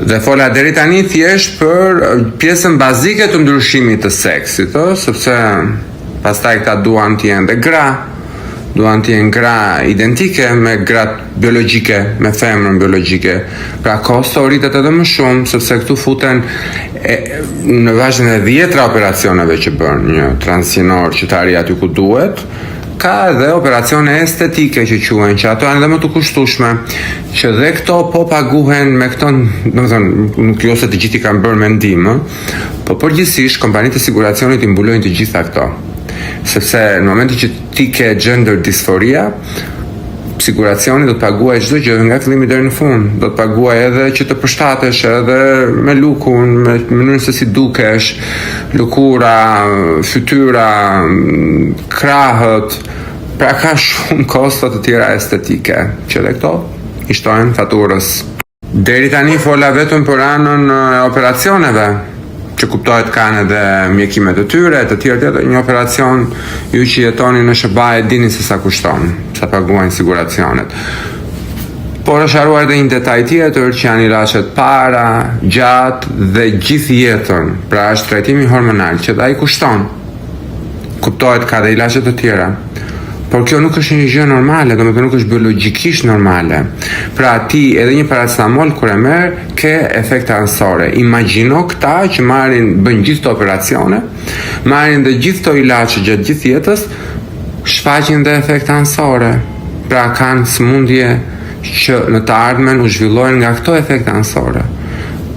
Dhe fola deri tani thjesht për pjesën bazike të ndryshimit të seksit, sepse pastaj këta duan të jenë dhe gra, duan të jenë gra identike me gratë biologjike, me femrën biologjike. Pra kosto rritet edhe më shumë, sepse këtu futen në vazhdin e 10 operacioneve që bën një transgenor që të arrijë aty ku duhet, ka edhe operacione estetike që quhen, që ato janë edhe më të kushtueshme, që dhe këto po paguhen me këto, domethënë, nuk jo se të gjithë i kanë bërë mendim, po përgjithsisht kompanitë e siguracionit i mbulojnë të gjitha këto. Sepse në momentin që ti ke gender dysphoria, siguracioni do të paguaj çdo gjë nga fillimi deri në fund. Do të paguaj edhe që të përshtatesh edhe me lukun, me mënyrën se si dukesh, lëkura, fytyra, krahët. Pra ka shumë kosto të tjera estetike, që dhe këto i shtojnë faturës. Deri tani fola vetëm për anën e operacioneve, që kuptohet kanë edhe mjekimet e tyre, të tjerë një operacion, ju që jetoni në SBA e dini se sa kushton, sa paguajnë siguracionet. Por është haruar edhe një detaj tjetër që janë ilaçet para, gjatë dhe gjithë jetën, pra është trajtimi hormonal që dhe ai kushton. Kuptohet ka dhe ilaçe të tjera. Por kjo nuk është një gjë normale, domethënë nuk është biologjikisht normale. Pra ti edhe një paracetamol kur e merr ke efekte anësore. Imagjino këta që bën gjithë këto operacione, marrin dhe gjithë këto ilaçe gjatë gjithë jetës, shfaqin dhe efekte anësore. Pra kanë sëmundje që në të ardhmen u zhvillojnë nga këto efekte anësore.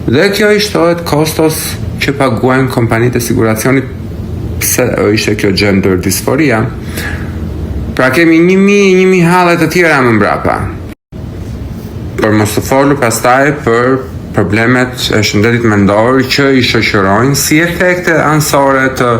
Dhe kjo i shtohet kostos që paguajnë kompanitë e siguracionit, pse ishte kjo gender dysphoria. Pra kemi 1000 hallet të tjera më mbrapa. Për mos të folur pastaj për problemet e shëndetit mendor që i shoqërojnë si efekte anësore të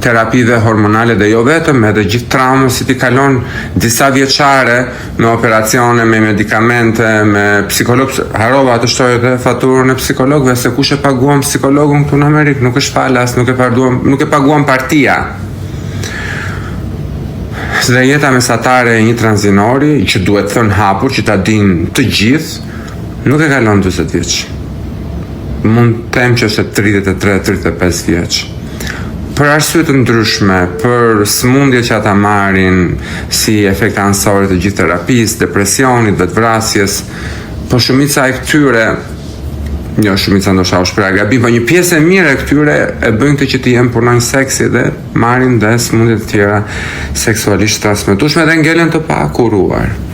terapive hormonale dhe jo vetëm, edhe gjithë traumën si ti kalon disa vjeçare me operacione, me medikamente, me psikolog. Harova të shtoj edhe faturën e psikologëve, se kush e paguan psikologun këtu në Amerikë, nuk është falas, nuk e paguan partia. Dhe jeta mesatare e një transgenori, që duhet thënë hapur, që ta dinë të gjithë, nuk e kalon 40 vjeç. Mund të them që është 33-35 vjeç. Për arsye të ndryshme, për sëmundje që ata marrin, si efekte anësore të gjithë terapisë, depresionit, vetvrasjes, po shumica e këtyre, jo shumica ndoshta është pra gabim, po një pjesë e mirë e këtyre e bëjnë të që të jenë punojnë seksi dhe marrin dhe sëmundje të tjera seksualisht transmetueshme dhe ngelen të pakuruar.